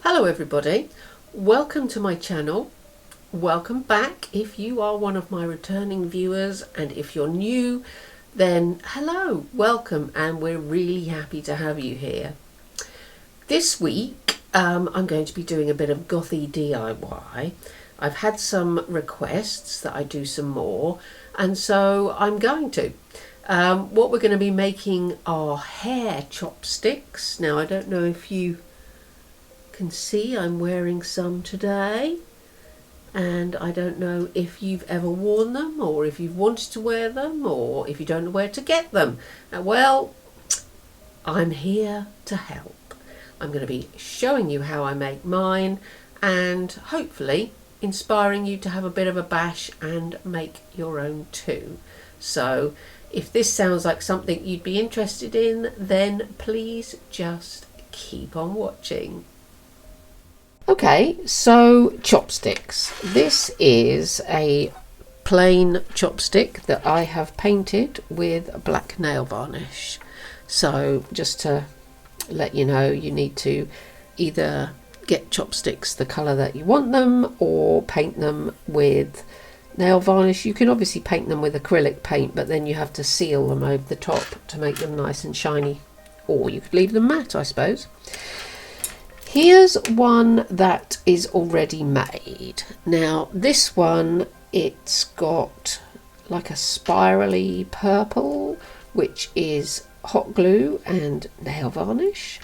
Hello everybody, welcome to my channel. Welcome back if you are one of my returning viewers, and if you're new then hello, welcome, and we're really happy to have you here. This week I'm going to be doing a bit of gothy DIY. I've had some requests that I do some more, and so I'm going to. What we're going to be making are hair chopsticks. Now I don't know if you can see I'm wearing some today, and I don't know if you've ever worn them, or if you've wanted to wear them, or if you don't know where to get them. Well, I'm here to help. I'm going to be showing you how I make mine and hopefully inspiring you to have a bit of a bash and make your own too. So if this sounds like something you'd be interested in, then please just keep on watching. Okay, so chopsticks. This is a plain chopstick that I have painted with black nail varnish. So just to let you know, you need to either get chopsticks the colour that you want them or paint them with nail varnish. You can obviously paint them with acrylic paint, but then you have to seal them over the top to make them nice and shiny, or you could leave them matte, I suppose. Here's one that is already made. Now this one, it's got like a spirally purple, which is hot glue and nail varnish.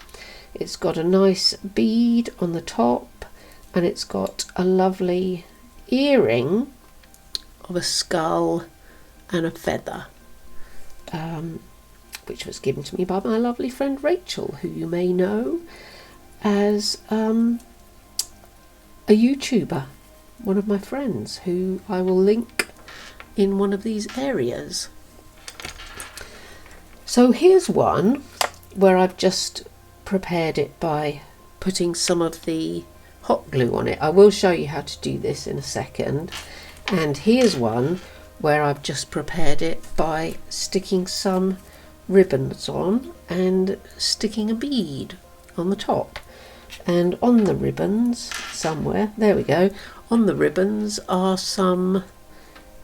It's got a nice bead on the top, and it's got a lovely earring of a skull and a feather, which was given to me by my lovely friend Rachel, who you may know as a YouTuber, one of my friends, who I will link in one of these areas. So here's one where I've just prepared it by putting some of the hot glue on it. I will show you how to do this in a second. And here's one where I've just prepared it by sticking some ribbons on and sticking a bead on the top. And on the ribbons somewhere, there we go, on the ribbons are some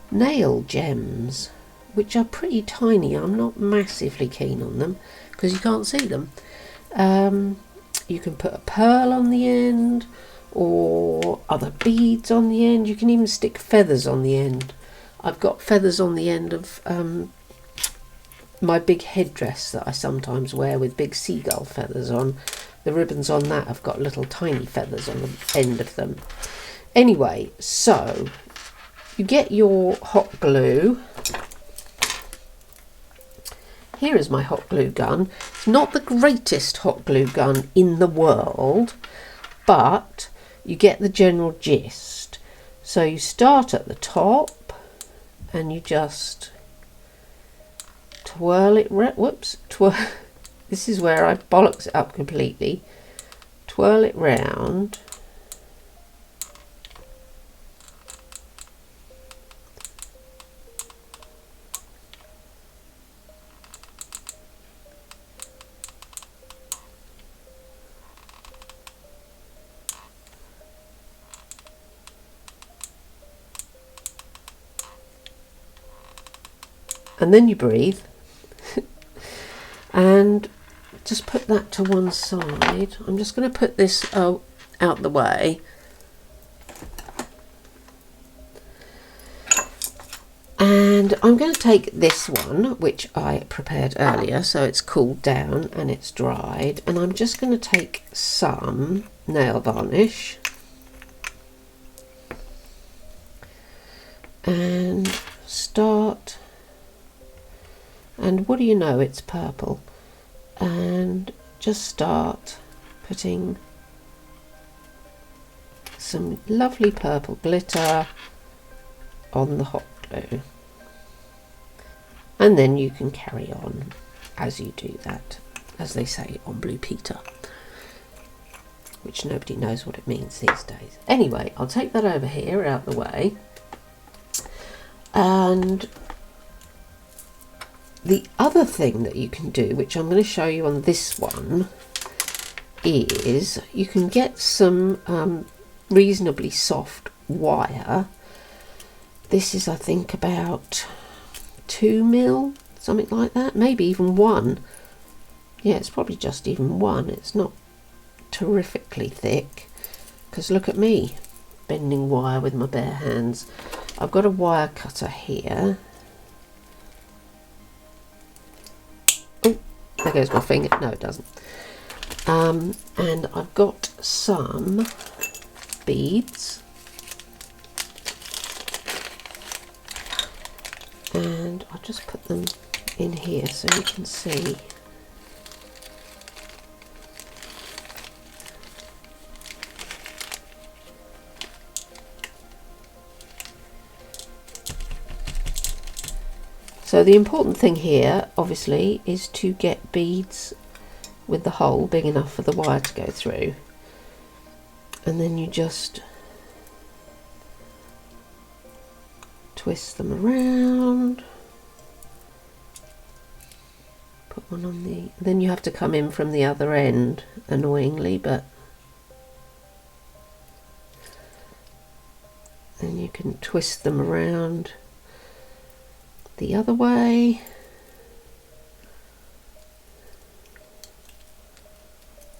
nail gems, which are pretty tiny. I'm not massively keen on them because you can't see them. You can put a pearl on the end or other beads on the end. You can even stick feathers on the end. I've got feathers on the end of my big headdress that I sometimes wear with big seagull feathers on. The ribbons on that have got little tiny feathers on the end of them. Anyway, so you get your hot glue. Here is my hot glue gun. It's not the greatest hot glue gun in the world, but you get the general gist. So you start at the top and you just twirl it, this is where I bollocks it up completely. Twirl it round. And then you breathe. And just put that to one side. I'm just going to put this out the way. And I'm going to take this one, which I prepared earlier, so it's cooled down and it's dried. And I'm just going to take some nail varnish and start. And what do you know, it's purple. And just start putting some lovely purple glitter on the hot glue. And then you can carry on as you do that, as they say on Blue Peter, which nobody knows what it means these days. Anyway, I'll take that over here out the way. And the other thing that you can do, which I'm going to show you on this one, is you can get some reasonably soft wire. This is, I think, about 2 mil, something like that, maybe even 1. Yeah, it's probably just even 1. It's not terrifically thick, because look at me bending wire with my bare hands. I've got a wire cutter here. Oh, there goes my finger. No, it doesn't. And I've got some beads, and I'll just put them in here so you can see. So the important thing here, obviously, is to get beads with the hole big enough for the wire to go through. And then you just twist them around. Put one on the... Then you have to come in from the other end, annoyingly, but... Then you can twist them around the other way.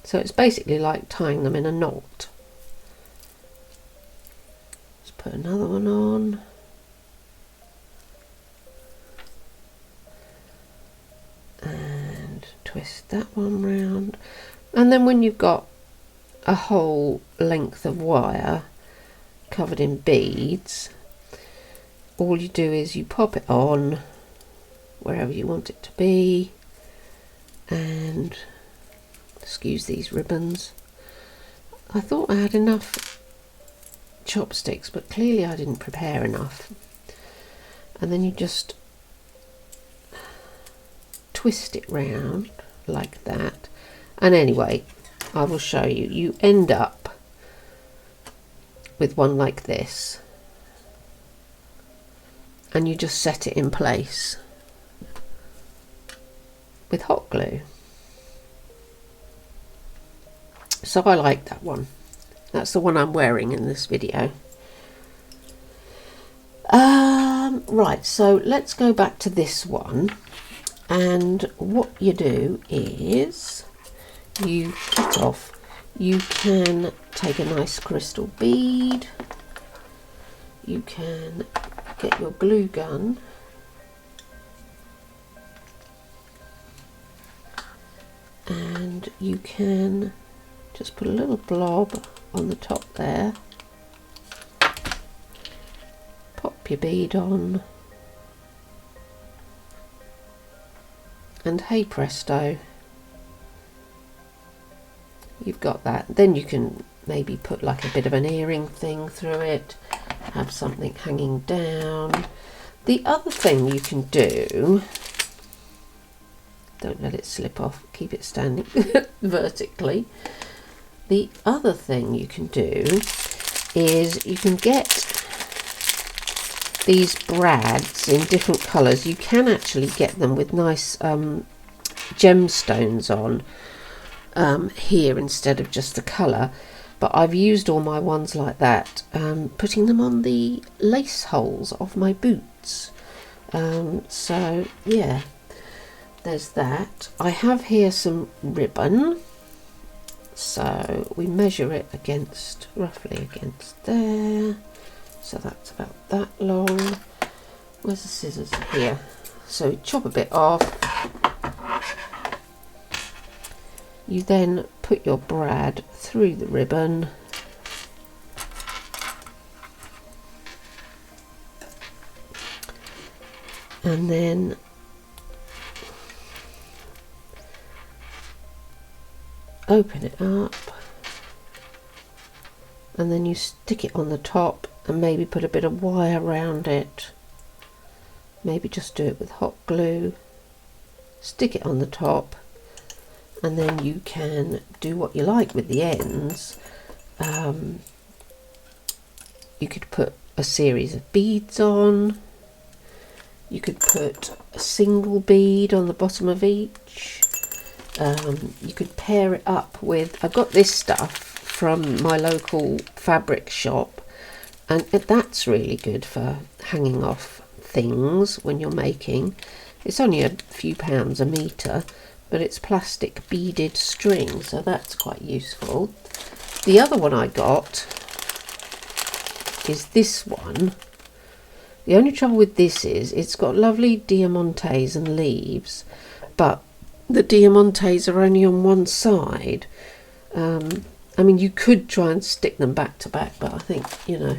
So it's basically like tying them in a knot. Let's put another one on. And twist that one round. And then when you've got a whole length of wire covered in beads, all you do is you pop it on wherever you want it to be, and excuse these ribbons. I thought I had enough chopsticks, but clearly I didn't prepare enough. And then you just twist it round like that. And anyway, I will show you. You end up with one like this, and you just set it in place with hot glue. So I like that one. That's the one I'm wearing in this video. Right, so let's go back to this one, and what you do is you cut off. You can take a nice crystal bead, you can get your glue gun and you can just put a little blob on the top there, pop your bead on, and hey presto, you've got that. Then you can maybe put like a bit of an earring thing through it, have something hanging down. The other thing you can do, don't let it slip off, keep it standing vertically. The other thing you can do is you can get these brads in different colours. You can actually get them with nice gemstones on here instead of just the colour, but I've used all my ones like that, putting them on the lace holes of my boots. So yeah, there's that. I have here some ribbon, so we measure it against, roughly against there, so that's about that long. Where's the scissors? Here. So chop a bit off. You then put your brad through the ribbon, and then open it up, and then you stick it on the top and maybe put a bit of wire around it. Maybe just do it with hot glue, stick it on the top, and then you can do what you like with the ends. You could put a series of beads on, you could put a single bead on the bottom of each, You could pair it up with, I got this stuff from my local fabric shop, and that's really good for hanging off things when you're making. It's only a few pounds a metre, but it's plastic beaded string, so that's quite useful. The other one I got is this one. The only trouble with this is it's got lovely diamantes and leaves, but the diamantes are only on one side. I mean, you could try and stick them back to back, but I think, you know,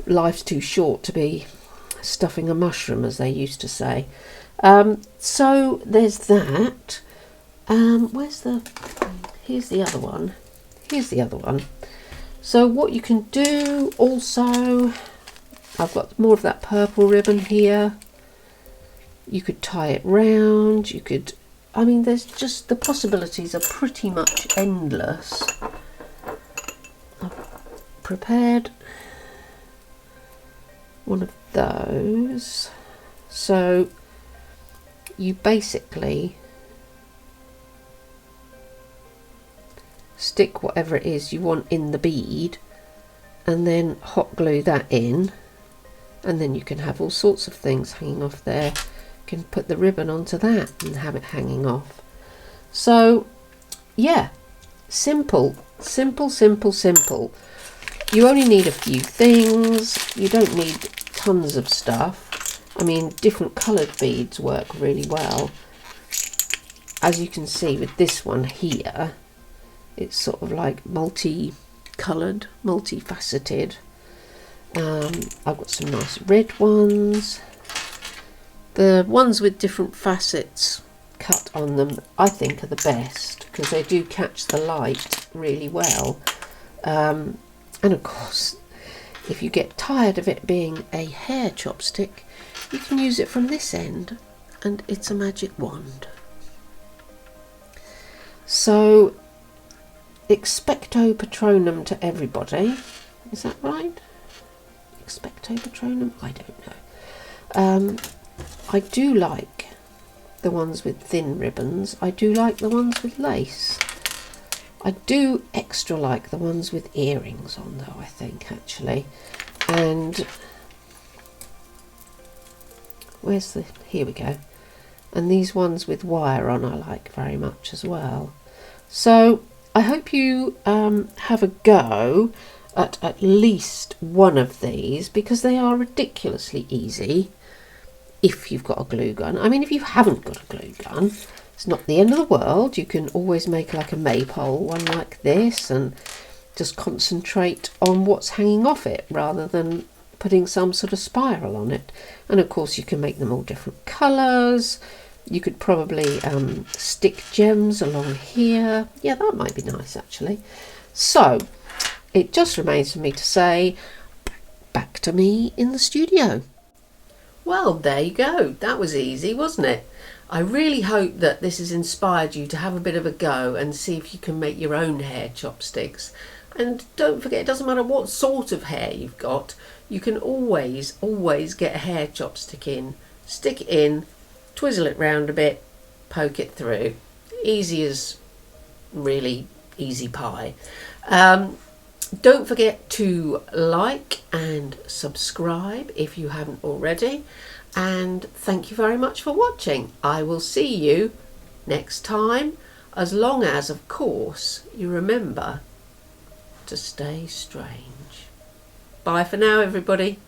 life's too short to be stuffing a mushroom, as they used to say. So there's that. Here's the other one. Here's the other one. So what you can do also, I've got more of that purple ribbon here. You could tie it round. You could, I mean, there's just, the possibilities are pretty much endless. I've prepared one of those. So you basically stick whatever it is you want in the bead and then hot glue that in, and then you can have all sorts of things hanging off there. You can put the ribbon onto that and have it hanging off. So yeah, simple. You only need a few things. You don't need tons of stuff. I mean, different coloured beads work really well. As you can see with this one here, it's sort of like multi-coloured, multifaceted. I've got some nice red ones. The ones with different facets cut on them, I think, are the best because they do catch the light really well. And of course, if you get tired of it being a hair chopstick, you can use it from this end and it's a magic wand. So expecto patronum to everybody. Is that right? Expecto patronum? I don't know. I do like the ones with thin ribbons. I do like the ones with lace. I do extra like the ones with earrings on though, I think, actually. And where's the, here we go. And these ones with wire on I like very much as well. So I hope you have a go at least one of these, because they are ridiculously easy if you've got a glue gun. I mean, if you haven't got a glue gun, it's not the end of the world. You can always make like a maypole one like this and just concentrate on what's hanging off it rather than putting some sort of spiral on it. And of course you can make them all different colours. You could probably stick gems along here. Yeah, that might be nice actually. So it just remains for me to say, back to me in the studio. Well, there you go. That was easy, wasn't it? I really hope that this has inspired you to have a bit of a go and see if you can make your own hair chopsticks. And don't forget, it doesn't matter what sort of hair you've got, you can always get a hair chopstick in. Stick it in, twizzle it round a bit, poke it through. Easy as really easy pie. Don't forget to like and subscribe if you haven't already. And thank you very much for watching. I will see you next time, as long as, of course, you remember to stay strange. Bye for now, everybody.